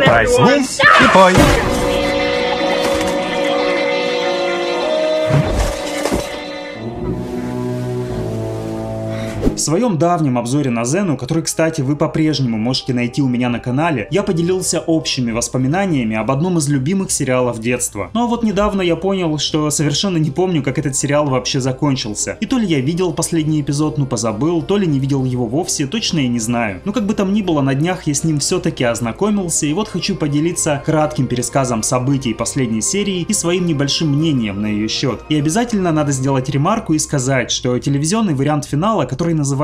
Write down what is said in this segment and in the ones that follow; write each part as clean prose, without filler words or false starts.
Проснись и пой. В своем давнем обзоре на Зену, который, кстати, вы по-прежнему можете найти у меня на канале, я поделился общими воспоминаниями об одном из любимых сериалов детства. Ну а вот недавно я понял, что совершенно не помню, как этот сериал вообще закончился. И то ли я видел последний эпизод, но позабыл, то ли не видел его вовсе, точно я не знаю. Но как бы там ни было, на днях я с ним все-таки ознакомился, и вот хочу поделиться кратким пересказом событий последней серии и своим небольшим мнением на ее счет. И обязательно надо сделать ремарку и сказать, что телевизионный вариант финала, который называется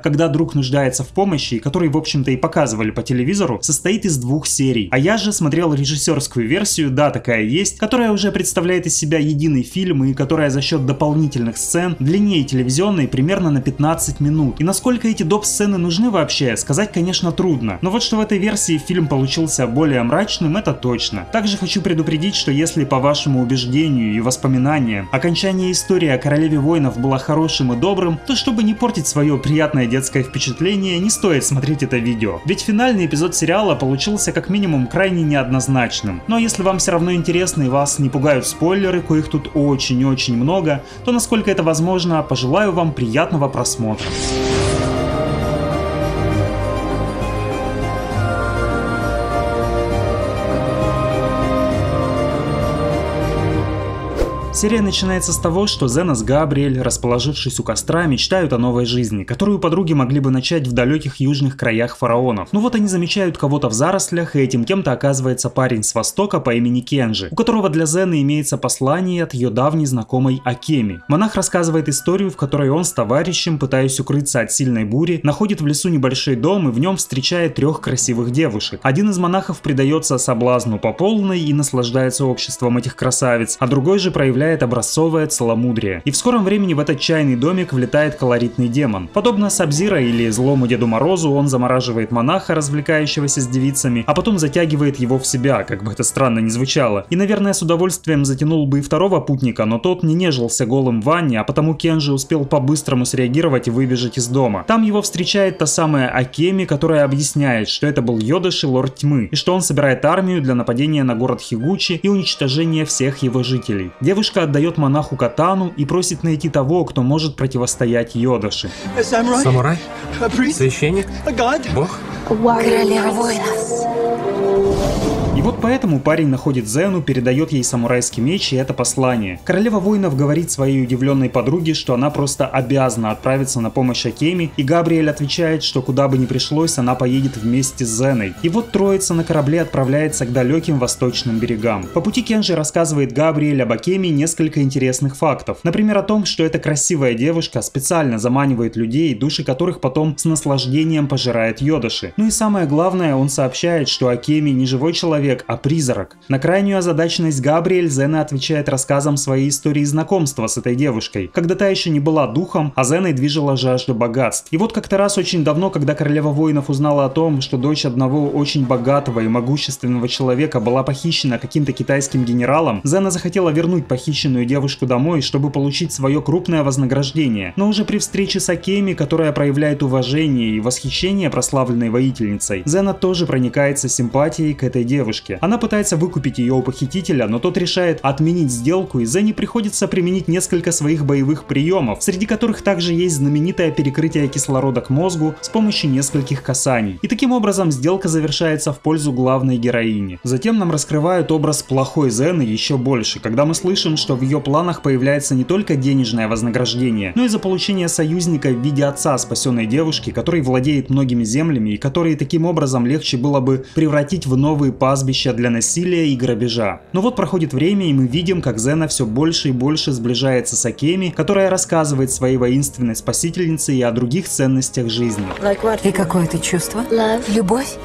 «Когда друг нуждается в помощи», и который, в общем-то, и показывали по телевизору, состоит из 2 серий. А я же смотрел режиссерскую версию, да, такая есть, которая уже представляет из себя единый фильм и которая за счет дополнительных сцен длиннее телевизионной примерно на 15 минут. И насколько эти доп-сцены нужны вообще, сказать, конечно, трудно. Но вот что в этой версии фильм получился более мрачным, это точно. Также хочу предупредить, что если по вашему убеждению и воспоминаниям окончание истории о Королеве Воинов было хорошим и добрым, то чтобы не портить свое приятное детское впечатление, не стоит смотреть это видео. Ведь финальный эпизод сериала получился как минимум крайне неоднозначным. Но если вам все равно интересно и вас не пугают спойлеры, коих тут очень-очень много, то насколько это возможно, пожелаю вам приятного просмотра. Серия начинается с того, что Зена с Габриэль, расположившись у костра, мечтают о новой жизни, которую подруги могли бы начать в далеких южных краях фараонов. Но вот они замечают кого-то в зарослях, и этим кем-то оказывается парень с востока по имени Кенджи, у которого для Зены имеется послание от ее давней знакомой Акеми. Монах рассказывает историю, в которой он с товарищем, пытаясь укрыться от сильной бури, находит в лесу небольшой дом и в нем встречает 3 красивых девушек. Один из монахов предается соблазну по полной и наслаждается обществом этих красавиц, а другой же проявляет образцовое целомудрие. И в скором времени в этот чайный домик влетает колоритный демон. Подобно Сабзиро или злому Деду Морозу, он замораживает монаха, развлекающегося с девицами, а потом затягивает его в себя, как бы это странно ни звучало. И, наверное, с удовольствием затянул бы и второго путника, но тот не нежился голым в ванне, а потому Кенджи успел по-быстрому среагировать и выбежать из дома. Там его встречает та самая Акеми, которая объясняет, что это был Йодаши, лорд тьмы, и что он собирает армию для нападения на город Хигучи и уничтожения всех его жителей. Девушка отдает монаху катану и просит найти того, кто может противостоять Йодаши. Самурай? Священник? Бог? Королева воинов. И вот поэтому парень находит Зену, передает ей самурайский меч и это послание. Королева воинов говорит своей удивленной подруге, что она просто обязана отправиться на помощь Акеми, и Габриэль отвечает, что куда бы ни пришлось, она поедет вместе с Зеной. И вот троица на корабле отправляется к далеким восточным берегам. По пути Кенджи рассказывает Габриэль об Акеми несколько интересных фактов. Например, о том, что эта красивая девушка специально заманивает людей, души которых потом с наслаждением пожирает Йодаши. Ну и самое главное, он сообщает, что Акеми не живой человек, а призрак. На крайнюю озадаченность Габриэль Зена отвечает рассказом своей истории знакомства с этой девушкой, когда та еще не была духом, а Зеной движила жажда богатств. И вот как-то раз очень давно, когда Королева Воинов узнала о том, что дочь одного очень богатого и могущественного человека была похищена каким-то китайским генералом, Зена захотела вернуть похищенную девушку домой, чтобы получить свое крупное вознаграждение. Но уже при встрече с Акеми, которая проявляет уважение и восхищение прославленной воительницей, Зена тоже проникается симпатией к этой девушке. Она пытается выкупить ее у похитителя, но тот решает отменить сделку, и Зене приходится применить несколько своих боевых приемов, среди которых также есть знаменитое перекрытие кислорода к мозгу с помощью нескольких касаний. И таким образом сделка завершается в пользу главной героини. Затем нам раскрывают образ плохой Зены еще больше, когда мы слышим, что в ее планах появляется не только денежное вознаграждение, но и за получение союзника в виде отца спасенной девушки, который владеет многими землями и которые таким образом легче было бы превратить в новые пастбища для насилия и грабежа. Но вот проходит время, и мы видим, как Зена все больше и больше сближается с Акеми, которая рассказывает своей воинственной спасительнице и о других ценностях жизни. И какое это чувство? Любовь?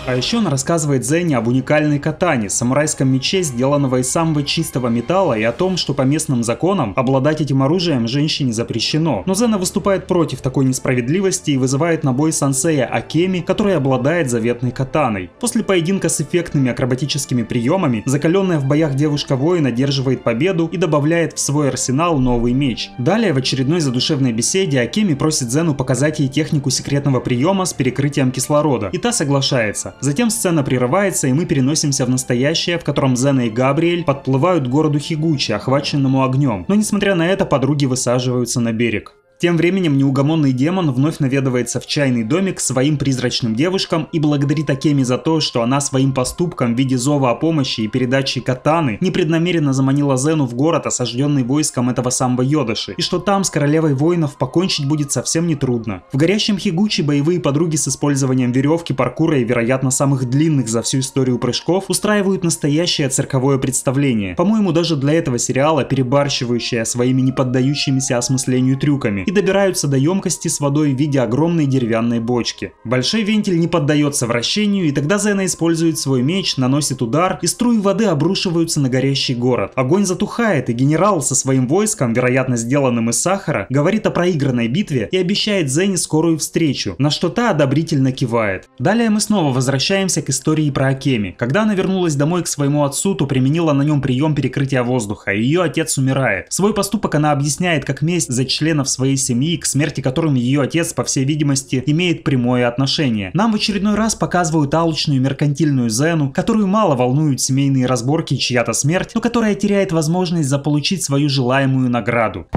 А еще он рассказывает Зене об уникальной катане, самурайском мече, сделанного из самого чистого металла, и о том, что по местным законам обладать этим оружием женщине запрещено. Но Зена выступает против такой несправедливости и вызывает на бой сансея Акеми, который обладает заветной катаной. После поединка с эффектными акробатическими приемами, закаленная в боях девушка-воин одерживает победу и добавляет в свой арсенал новый меч. Далее в очередной задушевной беседе Акеми просит Зену показать ей технику секретного приема с перекрытием кислорода, и та соглашается. Затем сцена прерывается, и мы переносимся в настоящее, в котором Зена и Габриэль подплывают к городу Хигучи, охваченному огнем. Но несмотря на это, подруги высаживаются на берег. Тем временем неугомонный демон вновь наведывается в чайный домик к своим призрачным девушкам и благодарит Акеми за то, что она своим поступком в виде зова о помощи и передачи катаны непреднамеренно заманила Зену в город, осажденный войском этого самого Йодаши, и что там с королевой воинов покончить будет совсем нетрудно. В горящем Хигучи боевые подруги с использованием веревки, паркура и, вероятно, самых длинных за всю историю прыжков устраивают настоящее цирковое представление, по-моему, даже для этого сериала перебарщивающее своими неподдающимися осмыслению трюками, и добираются до емкости с водой в виде огромной деревянной бочки. Большой вентиль не поддается вращению, и тогда Зена использует свой меч, наносит удар, и струи воды обрушиваются на горящий город. Огонь затухает, и генерал со своим войском, вероятно сделанным из сахара, говорит о проигранной битве и обещает Зене скорую встречу, на что та одобрительно кивает. Далее мы снова возвращаемся к истории про Акеми. Когда она вернулась домой к своему отцу, то применила на нем прием перекрытия воздуха, и ее отец умирает. Свой поступок она объясняет как месть за членов своей семьи, к смерти которым ее отец, по всей видимости, имеет прямое отношение. Нам в очередной раз показывают алчную меркантильную Зену, которую мало волнуют семейные разборки и чья-то смерть, но которая теряет возможность заполучить свою желаемую награду.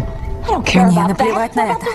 Мне наплевать на это.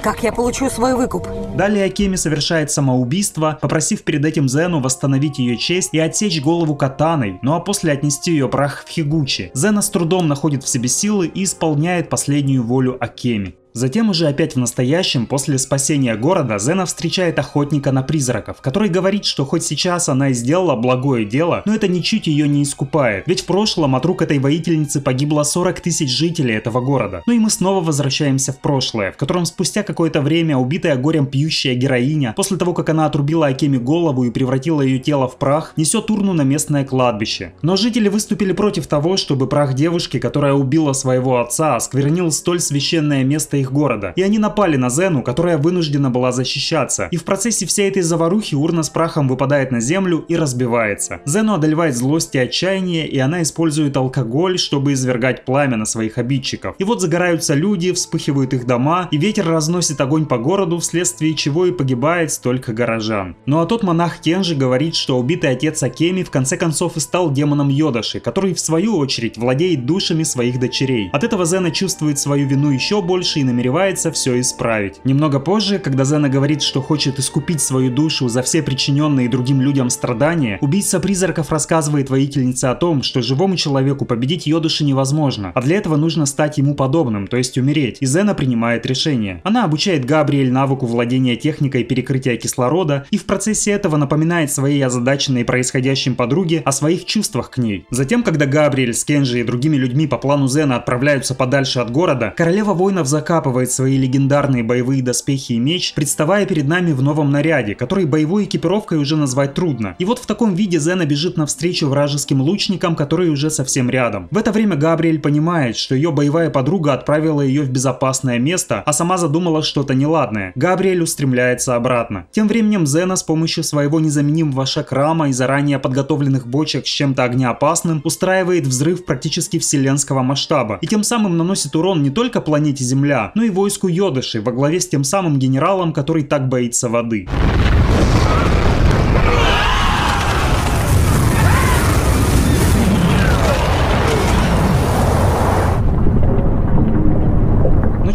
Как я получу свой выкуп? Далее Акеми совершает самоубийство, попросив перед этим Зену восстановить ее честь и отсечь голову катаной, ну а после отнести ее прах в Хигучи. Зена с трудом находит в себе силы и исполняет последнюю волю Акеми. Затем уже опять в настоящем, после спасения города, Зена встречает охотника на призраков, который говорит, что хоть сейчас она и сделала благое дело, но это ничуть ее не искупает, ведь в прошлом от рук этой воительницы погибло 40 тысяч жителей этого города. Ну и мы снова возвращаемся в прошлое, в котором спустя какое-то время убитая горем пьющая героиня, после того как она отрубила Акеми голову и превратила ее тело в прах, несет урну на местное кладбище. Но жители выступили против того, чтобы прах девушки, которая убила своего отца, осквернил столь священное место их города, и они напали на Зену, которая вынуждена была защищаться, и в процессе всей этой заварухи урна с прахом выпадает на землю и разбивается. Зену одолевает злость и отчаяние, и она использует алкоголь, чтобы извергать пламя на своих обидчиков. И вот загораются люди, вспыхивают их дома, и ветер разносит огонь по городу, вследствие чего и погибает столько горожан. Ну а тот монах Кенжи говорит, что убитый отец Акеми в конце концов и стал демоном Йодаши, который в свою очередь владеет душами своих дочерей. От этого Зена чувствует свою вину еще больше и намеревается все исправить. Немного позже, когда Зена говорит, что хочет искупить свою душу за все причиненные другим людям страдания, убийца призраков рассказывает воительнице о том, что живому человеку победить Йодаши невозможно, а для этого нужно стать ему подобным, то есть умереть, и Зена принимает решение. Она обучает Габриэль навыку владения техникой перекрытия кислорода и в процессе этого напоминает своей озадаченной происходящим подруге о своих чувствах к ней. Затем, когда Габриэль с Кенжи и другими людьми по плану Зена отправляются подальше от города, королева воинов закапывает свои легендарные боевые доспехи и меч, представая перед нами в новом наряде, который боевой экипировкой уже назвать трудно. И вот в таком виде Зена бежит навстречу вражеским лучникам, которые уже совсем рядом. В это время Габриэль понимает, что ее боевая подруга отправила ее в безопасное место, а сама задумала что-то неладное. Габриэль устремляется обратно. Тем временем Зена с помощью своего незаменимого шакрама и заранее подготовленных бочек с чем-то огнеопасным устраивает взрыв практически вселенского масштаба и тем самым наносит урон не только планете Земля, но и войску Йодаши во главе с тем самым генералом, который так боится воды.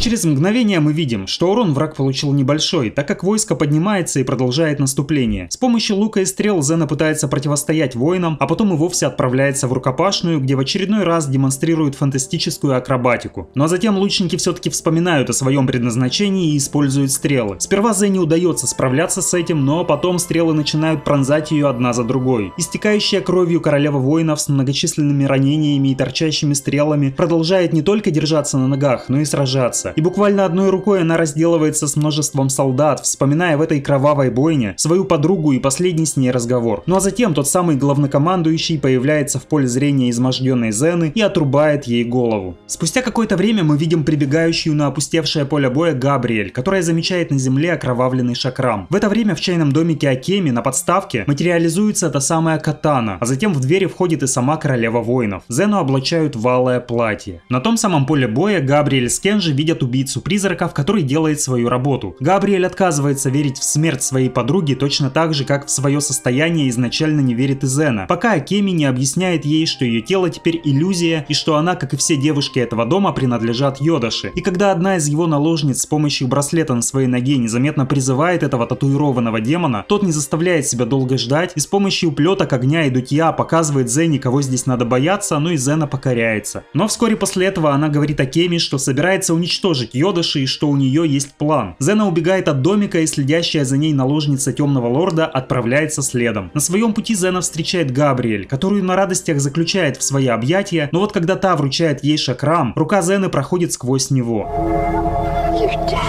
Через мгновение мы видим, что урон враг получил небольшой, так как войско поднимается и продолжает наступление. С помощью лука и стрел Зена пытается противостоять воинам, а потом и вовсе отправляется в рукопашную, где в очередной раз демонстрирует фантастическую акробатику. Ну а затем лучники все-таки вспоминают о своем предназначении и используют стрелы. Сперва Зене удается справляться с этим, но потом стрелы начинают пронзать ее одна за другой. Истекающая кровью королева воинов с многочисленными ранениями и торчащими стрелами продолжает не только держаться на ногах, но и сражаться. И И буквально одной рукой она разделывается с множеством солдат, вспоминая в этой кровавой бойне свою подругу и последний с ней разговор. Ну а затем тот самый главнокомандующий появляется в поле зрения изможденной Зены и отрубает ей голову. Спустя какое-то время мы видим прибегающую на опустевшее поле боя Габриэль, которая замечает на земле окровавленный шакрам. В это время в чайном домике Акеми на подставке материализуется та самая катана, а затем в двери входит и сама королева воинов. Зену облачают в алое платье. На том самом поле боя Габриэль с Кенджи видят убийцу призраков, который делает свою работу. Габриэль отказывается верить в смерть своей подруги точно так же, как в свое состояние изначально не верит и Зена, пока Акеми не объясняет ей, что ее тело теперь иллюзия и что она, как и все девушки этого дома, принадлежат Йодаши. И когда одна из его наложниц с помощью браслета на своей ноге незаметно призывает этого татуированного демона, тот не заставляет себя долго ждать и с помощью плеток огня и дутья показывает Зене, кого здесь надо бояться, но и Зена покоряется. Но вскоре после этого она говорит Акеми, что собирается уничтожить Йодаши и что у нее есть план. Зена убегает от домика, и следящая за ней наложница Темного Лорда отправляется следом. На своем пути Зена встречает Габриэль, которую на радостях заключает в свои объятия, но вот когда та вручает ей шакрам, рука Зены проходит сквозь него.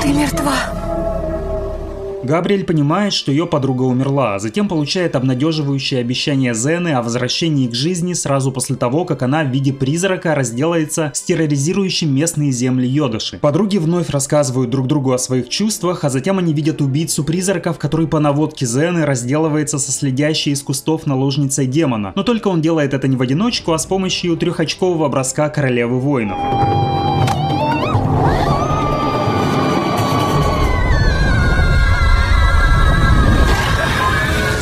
Ты мертва. Габриэль понимает, что ее подруга умерла, а затем получает обнадеживающее обещание Зены о возвращении к жизни сразу после того, как она в виде призрака разделается с терроризирующим местные земли Йодаши. Подруги вновь рассказывают друг другу о своих чувствах, а затем они видят убийцу призраков, который по наводке Зены разделывается со следящей из кустов наложницей демона. Но только он делает это не в одиночку, а с помощью трехочкового броска королевы воинов.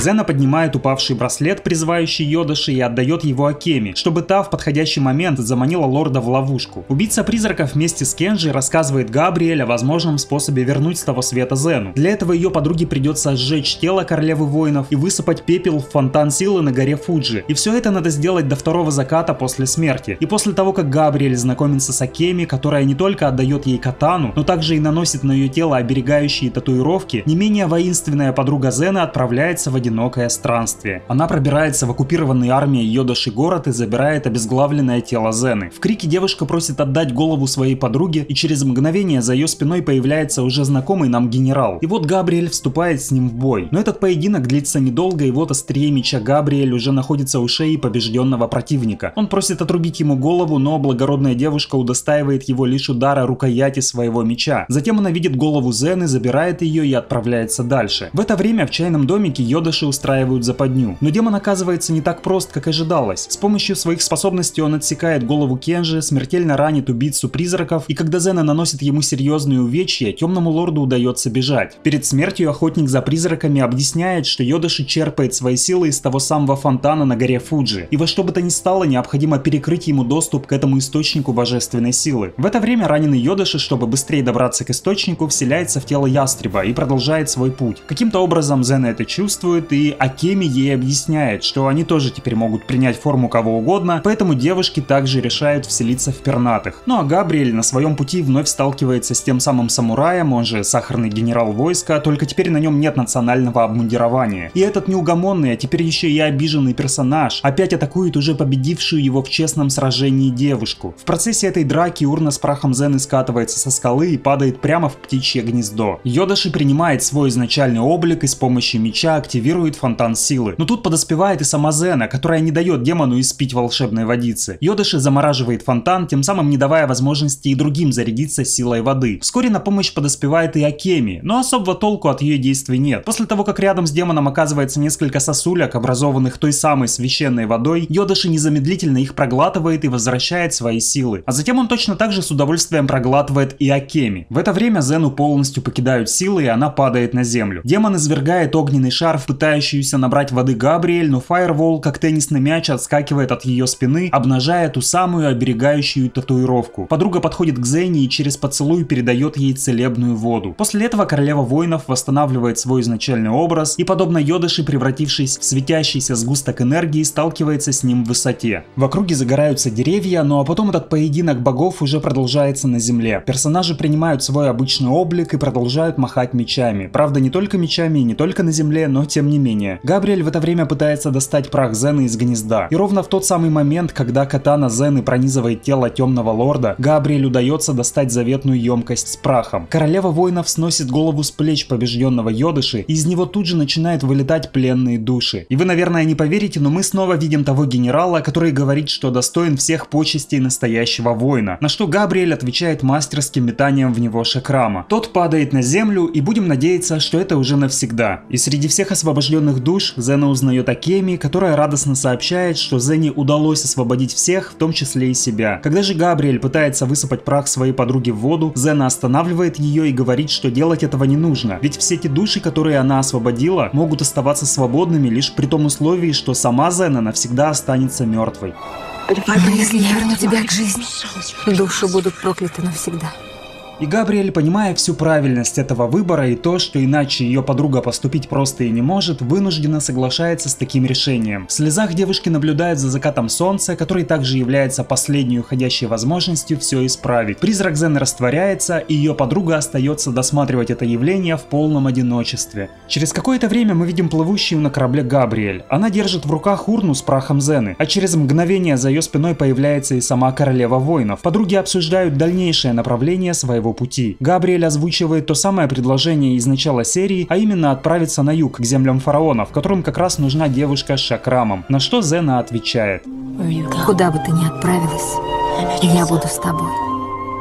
Зена поднимает упавший браслет, призывающий Йодаши, и отдает его Акеми, чтобы та в подходящий момент заманила лорда в ловушку. Убийца призраков вместе с Кенджи рассказывает Габриэль о возможном способе вернуть с того света Зену. Для этого ее подруге придется сжечь тело королевы воинов и высыпать пепел в фонтан силы на горе Фуджи. И все это надо сделать до второго заката после смерти. И после того, как Габриэль знакомится с Акеми, которая не только отдает ей катану, но также и наносит на ее тело оберегающие татуировки, не менее воинственная подруга Зены отправляется в одинокое странствие. Она пробирается в оккупированный армией Йодаши город и забирает обезглавленное тело Зены. В крике девушка просит отдать голову своей подруге, и через мгновение за ее спиной появляется уже знакомый нам генерал. И вот Габриэль вступает с ним в бой. Но этот поединок длится недолго, и вот острие меча Габриэль уже находится у шеи побежденного противника. Он просит отрубить ему голову, но благородная девушка удостаивает его лишь удара рукояти своего меча. Затем она видит голову Зены, забирает ее и отправляется дальше. В это время в чайном домике Йодаши устраивают западню. Но демон оказывается не так прост, как ожидалось. С помощью своих способностей он отсекает голову Кенджи, смертельно ранит убийцу призраков, и когда Зена наносит ему серьезные увечья, Темному Лорду удается бежать. Перед смертью охотник за призраками объясняет, что Йодаши черпает свои силы из того самого фонтана на горе Фуджи, и во что бы то ни стало необходимо перекрыть ему доступ к этому источнику божественной силы. В это время раненый Йодаши, чтобы быстрее добраться к источнику, вселяется в тело ястреба и продолжает свой путь. Каким-то образом Зена это чувствует, и Акеми ей объясняет, что они тоже теперь могут принять форму кого угодно, поэтому девушки также решают вселиться в пернатых. Ну а Габриэль на своем пути вновь сталкивается с тем самым самураем, он же сахарный генерал войска, только теперь на нем нет национального обмундирования. И этот неугомонный, а теперь еще и обиженный персонаж опять атакует уже победившую его в честном сражении девушку. В процессе этой драки урна с прахом Зены скатывается со скалы и падает прямо в птичье гнездо. Йодаши принимает свой изначальный облик и с помощью меча активирует фонтан силы. Но тут подоспевает и сама Зена, которая не дает демону испить волшебной водицы. Йодаши замораживает фонтан, тем самым не давая возможности и другим зарядиться силой воды. Вскоре на помощь подоспевает и Акеми, но особого толку от ее действий нет. После того, как рядом с демоном оказывается несколько сосулек, образованных той самой священной водой, Йодаши незамедлительно их проглатывает и возвращает свои силы. А затем он точно так же с удовольствием проглатывает и Акеми. В это время Зену полностью покидают силы, и она падает на землю. Демон извергает огненный шар в пытающуюся набрать воды Габриэль, но Фаервол, как теннисный мяч, отскакивает от ее спины, обнажая ту самую оберегающую татуировку. Подруга подходит к Зене и через поцелуй передает ей целебную воду. После этого королева воинов восстанавливает свой изначальный образ и, подобно Йодаши, превратившись в светящийся сгусток энергии, сталкивается с ним в высоте. В округе загораются деревья, ну а потом этот поединок богов уже продолжается на земле. Персонажи принимают свой обычный облик и продолжают махать мечами. Правда, не только мечами и не только на земле, но тем не менее, Габриэль в это время пытается достать прах Зена из гнезда. И ровно в тот самый момент, когда катана Зены пронизывает тело Темного Лорда, Габриэль удается достать заветную емкость с прахом. Королева воинов сносит голову с плеч побежденного Йодыши, и из него тут же начинают вылетать пленные души. И вы, наверное, не поверите, но мы снова видим того генерала, который говорит, что достоин всех почестей настоящего воина. На что Габриэль отвечает мастерским метанием в него шакрама. Тот падает на землю, и будем надеяться, что это уже навсегда. И среди всех освобожденных душ Зена узнает о Кеми, которая радостно сообщает, что Зене удалось освободить всех, в том числе и себя. Когда же Габриэль пытается высыпать прах своей подруги в воду, Зена останавливает ее и говорит, что делать этого не нужно, ведь все те души, которые она освободила, могут оставаться свободными лишь при том условии, что сама Зена навсегда останется мертвой. Но если я верну тебя к жизни, души будут прокляты навсегда. И Габриэль, понимая всю правильность этого выбора и то, что иначе ее подруга поступить просто и не может, вынужденно соглашается с таким решением. В слезах девушки наблюдает за закатом солнца, который также является последней уходящей возможностью все исправить. Призрак Зены растворяется, и ее подруга остается досматривать это явление в полном одиночестве. Через какое-то время мы видим плывущую на корабле Габриэль. Она держит в руках урну с прахом Зены, а через мгновение за ее спиной появляется и сама королева воинов. Подруги обсуждают дальнейшее направление своего пути. Габриэль озвучивает то самое предложение из начала серии, а именно отправиться на юг, к землям фараонов, которым как раз нужна девушка с шакрамом. На что Зена отвечает: Куда бы ты ни отправилась, я буду с тобой.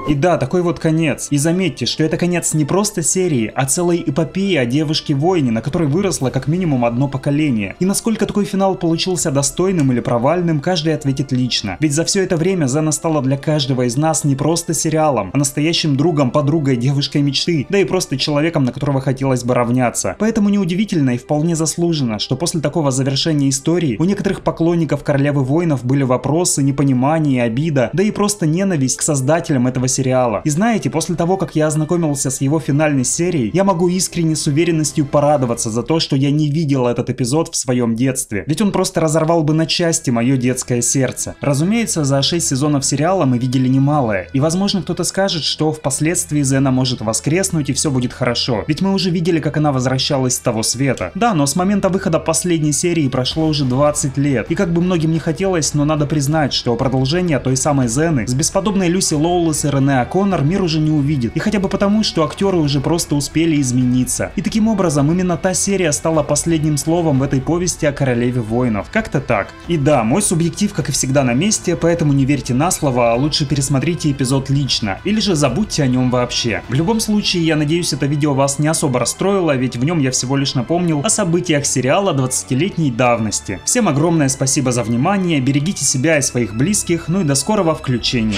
И да, такой вот конец. И заметьте, что это конец не просто серии, а целой эпопеи о девушке-воине, на которой выросло как минимум одно поколение. И насколько такой финал получился достойным или провальным, каждый ответит лично. Ведь за все это время Зена стала для каждого из нас не просто сериалом, а настоящим другом, подругой, девушкой мечты, да и просто человеком, на которого хотелось бы равняться. Поэтому неудивительно и вполне заслуженно, что после такого завершения истории у некоторых поклонников Королевы Воинов были вопросы, непонимание, обида, да и просто ненависть к создателям этого сериала. И знаете, после того, как я ознакомился с его финальной серией, я могу искренне с уверенностью порадоваться за то, что я не видел этот эпизод в своем детстве. Ведь он просто разорвал бы на части мое детское сердце. Разумеется, за 6 сезонов сериала мы видели немалое. И возможно кто-то скажет, что впоследствии Зена может воскреснуть и все будет хорошо. Ведь мы уже видели, как она возвращалась с того света. Да, но с момента выхода последней серии прошло уже 20 лет. И как бы многим не хотелось, но надо признать, что продолжение той самой Зены с бесподобной Люси Лоулес и Рене О'Коннор мир уже не увидит. И хотя бы потому, что актеры уже просто успели измениться. И таким образом именно та серия стала последним словом в этой повести о Королеве Воинов. Как-то так. И да, мой субъектив, как и всегда, на месте, поэтому не верьте на слово, а лучше пересмотрите эпизод лично. Или же забудьте о нем вообще. В любом случае, я надеюсь, это видео вас не особо расстроило, ведь в нем я всего лишь напомнил о событиях сериала 20-летней давности. Всем огромное спасибо за внимание, берегите себя и своих близких, ну и до скорого включения.